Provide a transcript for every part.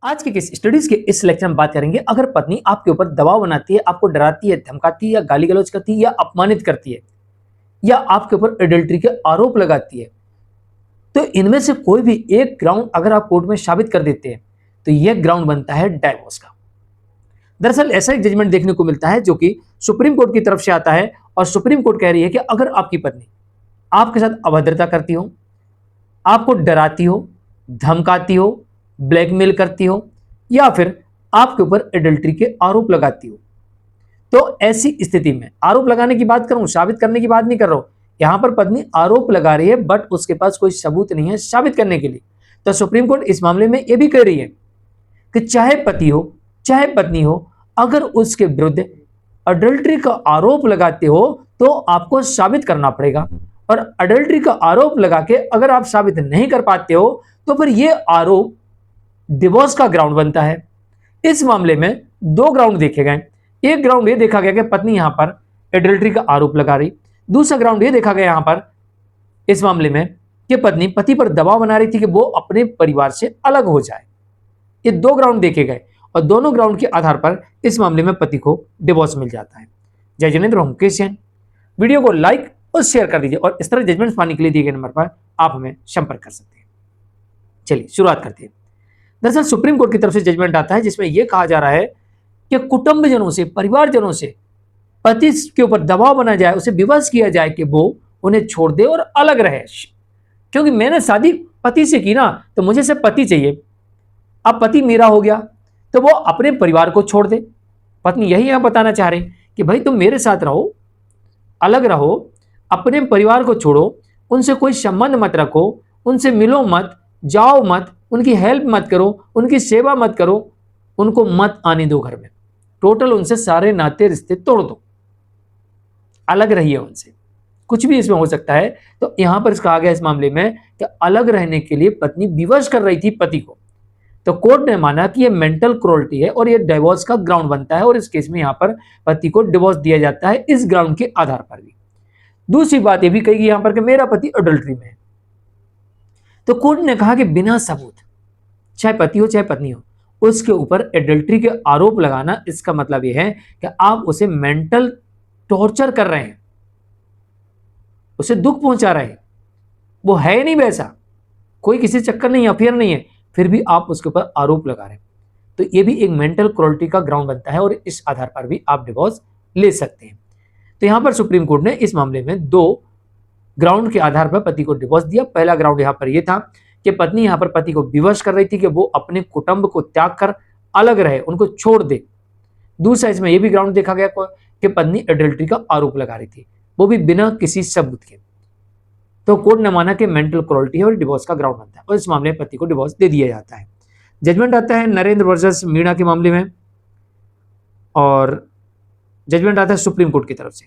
आज के किस स्टडीज के इस लेक्चर में बात करेंगे, अगर पत्नी आपके ऊपर दबाव बनाती है, आपको डराती है, धमकाती है या गाली गलौज करती है या अपमानित करती है या आपके ऊपर एडल्ट्री के आरोप लगाती है, तो इनमें से कोई भी एक ग्राउंड अगर आप कोर्ट में साबित कर देते हैं तो यह ग्राउंड बनता है डाइवोर्स का। दरअसल ऐसा एक जजमेंट देखने को मिलता है जो कि सुप्रीम कोर्ट की तरफ से आता है और सुप्रीम कोर्ट कह रही है कि अगर आपकी पत्नी आपके साथ अभद्रता करती हो, आपको डराती हो, धमकाती हो, ब्लैकमेल करती हो या फिर आपके ऊपर एडल्ट्री के आरोप लगाती हो, तो ऐसी स्थिति में आरोप लगाने की बात करूं, साबित करने की बात नहीं कर रहा हूं। यहां पर पत्नी आरोप लगा रही है बट उसके पास कोई सबूत नहीं है साबित करने के लिए, तो सुप्रीम कोर्ट इस मामले में यह भी कह रही है कि चाहे पति हो चाहे पत्नी हो, अगर उसके विरुद्ध अडल्ट्री का आरोप लगाते हो तो आपको साबित करना पड़ेगा, और अडल्ट्री का आरोप लगा के अगर आप साबित नहीं कर पाते हो तो फिर यह आरोप डिवोर्स का ग्राउंड बनता है। इस मामले में दो ग्राउंड देखे गए। एक ग्राउंड यह देखा गया कि पत्नी यहां पर एडल्ट्री का आरोप लगा रही, दूसरा ग्राउंड यह देखा गया यहां पर इस मामले में कि पत्नी पति पर दबाव बना रही थी कि वो अपने परिवार से अलग हो जाए। ये दो ग्राउंड देखे गए और दोनों ग्राउंड के आधार पर इस मामले में पति को डिवोर्स मिल जाता है। जय जिनेंद्र, हम क्रिश्चियन। वीडियो को लाइक और शेयर कर दीजिए और इस तरह जजमेंट पाने के लिए दिए गए नंबर पर आप हमें संपर्क कर सकते हैं। चलिए शुरुआत करते हैं। दरअसल सुप्रीम कोर्ट की तरफ से जजमेंट आता है जिसमें यह कहा जा रहा है कि कुटुंबजनों से, परिवारजनों से पति के ऊपर दबाव बना जाए, उसे विवश किया जाए कि वो उन्हें छोड़ दे और अलग रहे, क्योंकि मैंने शादी पति से की ना, तो मुझे सिर्फ पति चाहिए। अब पति मेरा हो गया तो वो अपने परिवार को छोड़ दे। पत्नी यही यहां बताना चाह रही कि भाई तुम मेरे साथ रहो, अलग रहो, अपने परिवार को छोड़ो, उनसे कोई संबंध मत रखो, उनसे मिलो मत, जाओ मत, उनकी हेल्प मत करो, उनकी सेवा मत करो, उनको मत आने दो घर में, टोटल उनसे सारे नाते रिश्ते तोड़ दो, अलग रहिए उनसे। कुछ भी इसमें हो सकता है। तो यहां पर कहा गया इस मामले में कि अलग रहने के लिए पत्नी विवश कर रही थी पति को, तो कोर्ट ने माना कि यह मेंटल क्रूरल्टी है और यह डिवोर्स का ग्राउंड बनता है और इस केस में यहां पर पति को डिवोर्स दिया जाता है इस ग्राउंड के आधार पर भी। दूसरी बात यह भी कही यहां पर कि मेरा पति अडल्ट्री में है, तो कोर्ट ने कहा कि बिना सबूत, चाहे पति हो चाहे पत्नी हो, उसके ऊपर एडल्ट्री के आरोप लगाना, इसका मतलब यह है कि आप उसे मेंटल टॉर्चर कर रहे हैं, उसे दुख पहुंचा रहे हैं। वो है नहीं वैसा, कोई किसी चक्कर नहीं, अफेयर नहीं है, फिर भी आप उसके ऊपर आरोप लगा रहे हैं, तो यह भी एक मेंटल क्रूरल्टी का ग्राउंड बनता है और इस आधार पर भी आप डिवोर्स ले सकते हैं। तो यहां पर सुप्रीम कोर्ट ने इस मामले में दो ग्राउंड के आधार पर पति को डिवोर्स दिया। पहला ग्राउंड यहां पर यह था कि पत्नी यहां पर पति को विवश कर रही थी कि वो अपने कुटुंब को त्याग कर अलग रहे, उनको छोड़ दे। दूसरा इसमें यह भी ग्राउंड देखा गया कि पत्नी एडल्ट्री का आरोप लगा रही थी, वो भी बिना किसी सबूत के। तो कोर्ट ने माना कि मेंटल क्रूरल्टी है और डिवोर्स का ग्राउंड बनता है और इस मामले में पति को डिवोर्स दे दिया जाता है। जजमेंट आता है नरेंद्र वर्सेस मीणा के मामले में और जजमेंट आता है सुप्रीम कोर्ट की तरफ से।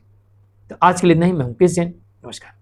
तो आज के लिए इतना ही। मैं हूं क्रिश्चियन। नमस्कार।